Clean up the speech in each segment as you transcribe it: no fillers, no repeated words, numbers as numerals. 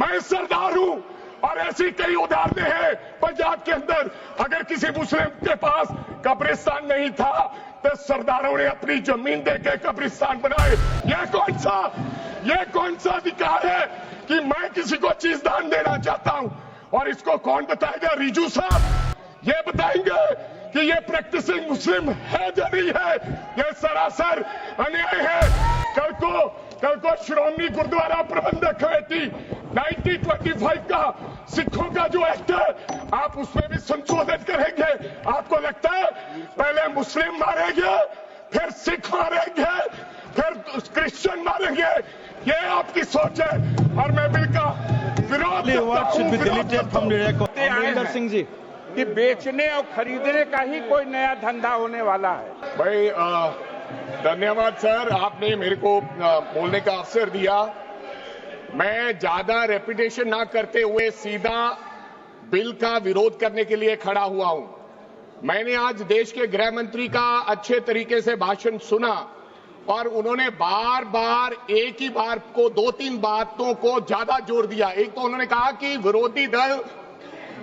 मैं सरदार हूं और ऐसी कई उदाहरणें हैं पंजाब के अंदर। अगर किसी मुस्लिम के पास कब्रिस्तान नहीं था तो सरदारों ने अपनी जमीन देके कब्रिस्तान बनाए। यह कौन सा अधिकार है कि मैं किसी को चीज दान देना चाहता हूं? और इसको कौन बताएगा? रिजू साहब ये बताएंगे कि ये प्रैक्टिसिंग मुस्लिम है या नहीं है? ये सरासर अन्याय है। कल को श्रोमणी गुरुद्वारा प्रबंधक कमेटी 1925 का सिखों का जो एक्ट है आप उसमें भी संशोधन करेंगे। आपको लगता है पहले मुस्लिम मारेंगे, फिर सिख मारेंगे, फिर क्रिश्चियन मारेंगे? ये आपकी सोच है और मैं बिल का विरोध सिंह जी कि बेचने और खरीदने का ही कोई नया धंधा होने वाला है। भाई धन्यवाद सर, आपने मेरे को बोलने का अवसर दिया। मैं ज्यादा रेपिटेशन ना करते हुए सीधा बिल का विरोध करने के लिए खड़ा हुआ हूं। मैंने आज देश के गृह मंत्री का अच्छे तरीके से भाषण सुना और उन्होंने बार बार एक ही बार को 2-3 बातों को ज्यादा जोर दिया। एक तो उन्होंने कहा कि विरोधी दल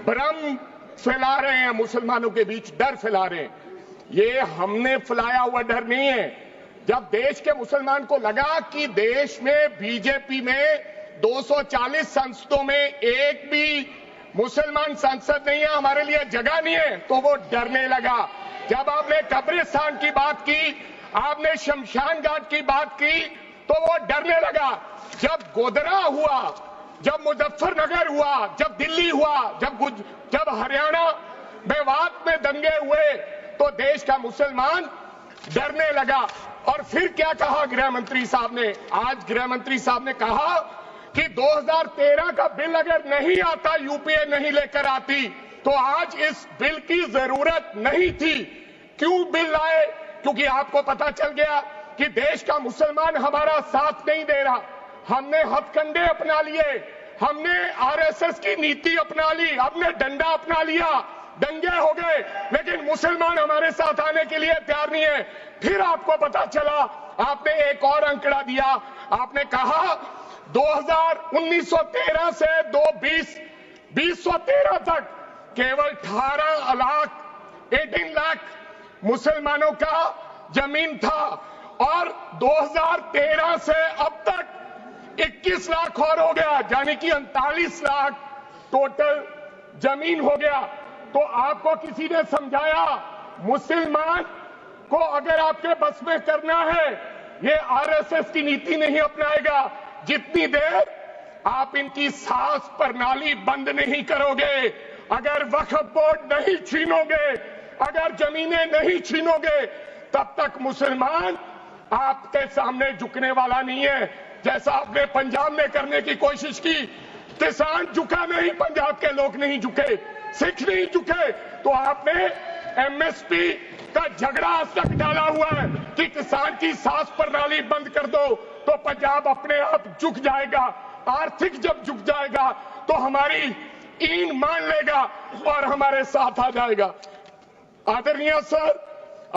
भ्रम फैला रहे हैं, मुसलमानों के बीच डर फैला रहे हैं। ये हमने फैलाया हुआ डर नहीं है। जब देश के मुसलमान को लगा कि देश में बीजेपी में 240 संसदों में एक भी मुसलमान सांसद नहीं है, हमारे लिए जगह नहीं है, तो वो डरने लगा। जब आपने कब्रिस्तान की बात की, आपने शमशान घाट की बात की, तो वो डरने लगा। जब गोधरा हुआ, जब मुजफ्फरनगर हुआ, जब दिल्ली हुआ, जब हरियाणा मेवात में दंगे हुए, तो देश का मुसलमान डरने लगा। और फिर क्या कहा गृह मंत्री साहब ने? आज गृह मंत्री साहब ने कहा कि 2013 का बिल अगर नहीं आता, यूपीए नहीं लेकर आती, तो आज इस बिल की जरूरत नहीं थी। क्यों बिल लाए? क्योंकि आपको पता चल गया कि देश का मुसलमान हमारा साथ नहीं दे रहा। हमने हथकंडे अपना लिए, हमने आरएसएस की नीति अपना ली, हमने डंडा अपना लिया, दंगे हो गए, लेकिन मुसलमान हमारे साथ आने के लिए तैयार नहीं है। फिर आपको पता चला, आपने एक और आंकड़ा दिया, आपने कहा 1913 से 2013 तक केवल 18 लाख मुसलमानों का जमीन था और 2013 से अब तक 21 लाख और हो गया, यानी कि 39 लाख टोटल जमीन हो गया। तो आपको किसी ने समझाया मुसलमान को अगर आपके बस में करना है, ये आरएसएस की नीति नहीं अपनाएगा जितनी देर आप इनकी सांस प्रणाली बंद नहीं करोगे, अगर वक्फ बोर्ड नहीं छीनोगे, अगर जमीनें नहीं छीनोगे, तब तक मुसलमान आपके सामने झुकने वाला नहीं है। जैसा आपने पंजाब में करने की कोशिश की, किसान झुका नहीं, पंजाब के लोग नहीं झुके, सिख नहीं झुके, तो आपने एमएसपी का झगड़ा आज तक डाला हुआ है कि किसान की सांस प्रणाली बंद कर दो तो पंजाब अपने आप झुक जाएगा। आर्थिक जब झुक जाएगा तो हमारी ईन मान लेगा और हमारे साथ आ जाएगा। आदरणीय सर,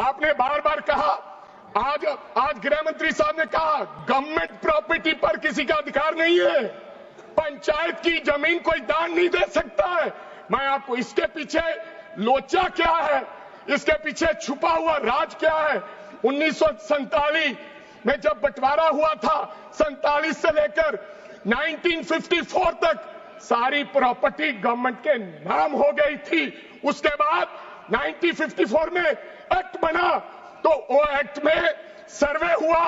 आपने बार बार कहा, आज गृह मंत्री साहब ने कहा गवर्नमेंट प्रॉपर्टी पर किसी का अधिकार नहीं है, पंचायत की जमीन कोई दान नहीं दे सकता है। मैं आपको इसके पीछे लोचा क्या है, इसके पीछे छुपा हुआ राज क्या है? 1947 में जब बंटवारा हुआ था, 47 से लेकर 1954 तक सारी प्रॉपर्टी गवर्नमेंट के नाम हो गई थी। उसके बाद 1954 में एक्ट बना, तो वो एक्ट में सर्वे हुआ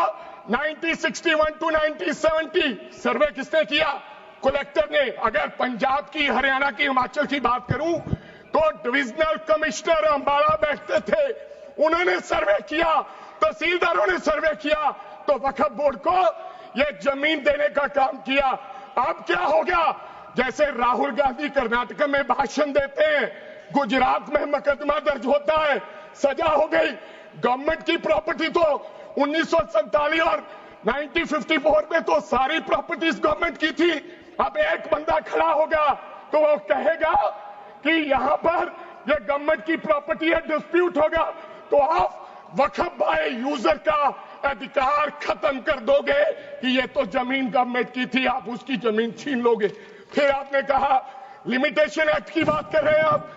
1961 टू 1970। सर्वे किसने किया? कलेक्टर ने। अगर पंजाब की, हरियाणा की, हिमाचल की बात करूं तो डिविजनल कमिश्नर अंबाला बैठते थे, उन्होंने सर्वे किया, तहसीलदारों ने सर्वे किया, तो वक्फ बोर्ड को यह जमीन देने का काम किया। अब क्या हो गया? जैसे राहुल गांधी कर्नाटक में भाषण देते हैं, गुजरात में मुकदमा दर्ज होता है, सजा हो गई। गवर्नमेंट की प्रॉपर्टी तो 1947 और 1954 में तो सारी प्रॉपर्टीज गवर्नमेंट की थी। अब एक बंदा खड़ा होगा तो वो कहेगा कि यहां पर ये गवर्नमेंट की प्रॉपर्टी है, डिस्प्यूट होगा, तो आप वक्फ बाय यूजर का अधिकार खत्म कर दोगे कि ये तो जमीन गवर्नमेंट की थी, आप उसकी जमीन छीन लोगे। फिर आपने कहा लिमिटेशन एक्ट की बात कर रहे हैं आप,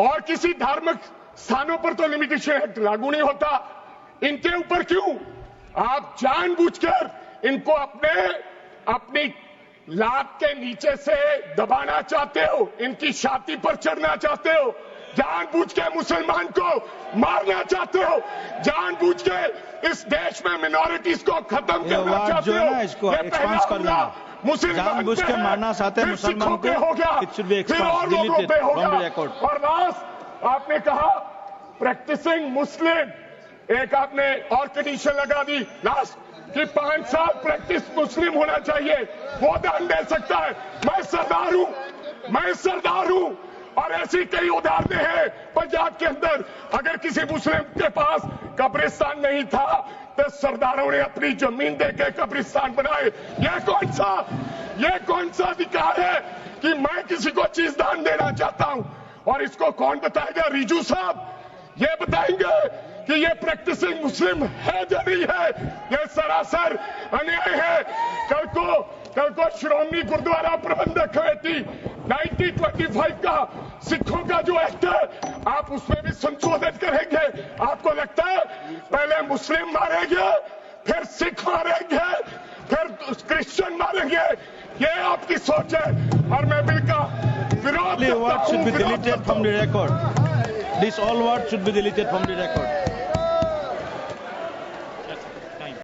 और किसी धार्मिक स्थानों पर तो लिमिटेशन एक्ट लागू नहीं होता, इनके ऊपर क्यों? आप जानबूझकर इनको अपनी लात के नीचे से दबाना चाहते हो, इनकी छाती पर चढ़ना चाहते हो, जानबूझ के मुसलमान को मारना चाहते हो, जानबूझ के इस देश में मिनॉरिटीज को खत्म करना चाहते हो। इसको एक्सपांड कर देना, जानबूझ के मारना चाहते हैं मुसलमान को, हो गया, फिर और लोगों पे होगा। और लास्ट आपने कहा प्रैक्टिसिंग मुस्लिम, एक आपने और कंडीशन लगा दी लास्ट कि 5 साल प्रैक्टिस मुस्लिम होना चाहिए, वो दान दे सकता है। मैं सरदार हूं और ऐसी कई उदाहरणें हैं पंजाब के अंदर। अगर किसी मुस्लिम के पास कब्रिस्तान नहीं था तो सरदारों ने अपनी जमीन देके कब्रिस्तान बनाए। ये कौन सा अधिकार है कि मैं किसी को चीज दान देना चाहता हूं? और इसको कौन बताएगा? रिजू साहब ये बताएंगे कि ये प्रैक्टिसिंग मुस्लिम है या नहीं है? ये सरासर अन्याय है। कल को श्रोमणी गुरुद्वारा प्रबंधक कमेटी 1925 का सिखों का जो एक्ट है, आप उसमें भी संशोधन करेंगे। आपको लगता है पहले मुस्लिम मारेंगे, फिर सिख मारेंगे, फिर क्रिश्चियन मारेंगे? ये आपकी सोच है और मैं बिल का विरोध करता हूं। This all words should be deleted from the record.